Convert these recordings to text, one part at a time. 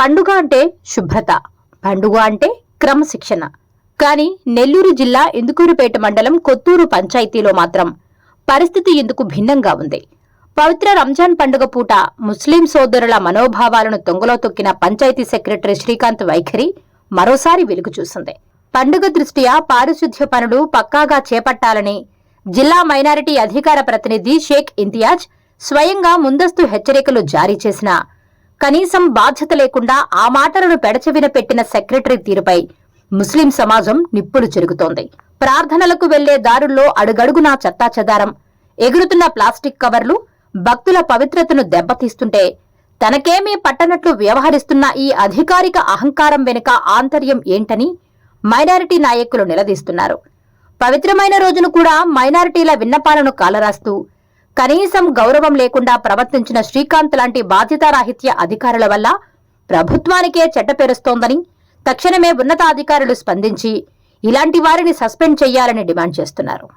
పండుగ అంటే శుభ్రత, పండుగ అంటే క్రమశిక్షణ. కానీ నెల్లూరు జిల్లా ఇందుకూరుపేట మండలం కొత్తూరు పంచాయతీలో మాత్రం పరిస్థితి ఎందుకు భిన్నంగా ఉంది. పవిత్ర రంజాన్ పండుగ పూట ముస్లిం సోదరుల మనోభావాలను తొంగలో తొక్కిన పంచాయతీ సెక్రటరీ శ్రీకాంత్ వైఖరి మరోసారి వెలుగు చూసింది. పండుగ దృష్ట్యా పారిశుధ్య పనులు పక్కాగా చేపట్టాలని జిల్లా మైనారిటీ అధికార ప్రతినిధి షేక్ ఇంతియాజ్ స్వయంగా ముందస్తు హెచ్చరికలు జారీ చేసినా కనీసం బాధ్యత లేకుండా ఆ మాటలను పెడచెవిన పెట్టిన సెక్రటరీ తీరుపై ముస్లిం సమాజం నిప్పులు చెరుగుతోంది. ప్రార్థనలకు వెళ్లే దారుల్లో అడుగడుగునా చెత్తాచెదారం, ఎగురుతున్న ప్లాస్టిక్ కవర్లు భక్తుల పవిత్రతను దెబ్బతీస్తుంటే తనకేమీ పట్టనట్లు వ్యవహరిస్తున్న ఈ అధికారిక అహంకారం వెనుక ఆంతర్యం ఏంటని మైనారిటీ నాయకులు నిలదీస్తున్నారు. పవిత్రమైన రోజును కూడా మైనారిటీల విన్నపాలను కాలరాస్తూ కనీసం గౌరవం లేకుండా ప్రవర్తించిన శ్రీకాంత్ లాంటి బాధ్యతారాహిత్య అధికారుల వల్ల ప్రభుత్వానికే చెడ్డపేరుస్తోందని తక్షణమే ఉన్నతాధికారులు స్పందించి ఇలాంటి వారిని సస్పెండ్ చేయాలని డిమాండ్ చేస్తున్నారు.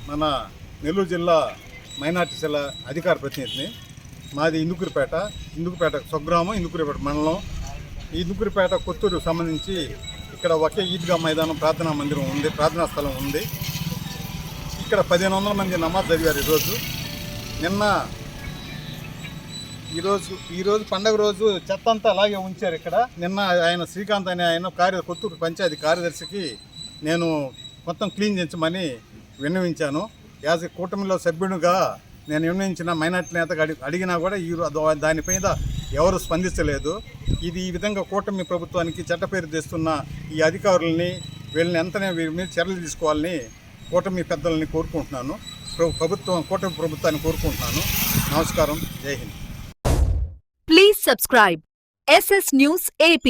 మన నెల్లూరు జిల్లా మైనార్టీ సెల్ అధికార ప్రతినిధిని. మాది ఇందుకుపేట స్వగ్రామం, ఇందుకూరుపేట మండలం. ఈ ఇందుకూరుపేట కొత్తూరు సంబంధించి ఇక్కడ ఒకే ఈద్గా మైదానం, ప్రార్థనా మందిరం ఉంది, ప్రార్థనా స్థలం ఉంది. ఇక్కడ 1500 మంది నమాజ్ చదివారు ఈరోజు. ఈరోజు పండగ రోజు చెత్త అంతా అలాగే ఉంచారు ఇక్కడ. నిన్న ఆయన శ్రీకాంత్ అనే ఆయన కొత్తూరు పంచాయతీ కార్యదర్శికి నేను మొత్తం క్లీన్ చేయించమని విన్నవించాను. యాజ్ కూటమిలో సభ్యునిగా నేను విన్నవించిన మైనార్టీ నేతగా అడిగినా కూడా దానిపైన ఎవరు స్పందించలేదు. ఇది ఈ విధంగా కూటమి ప్రభుత్వానికి చెడ్డపేరు తెస్తున్న ఈ అధికారులని వీళ్ళని వెంటనే వీరి మీద చర్యలు తీసుకోవాలని కూటమి పెద్దలని కోరుకుంటున్నాను. కూటమి ప్రభుత్వాన్ని కోరుకుంటున్నాను. నమస్కారం. జై Hind. Please subscribe SS News AP.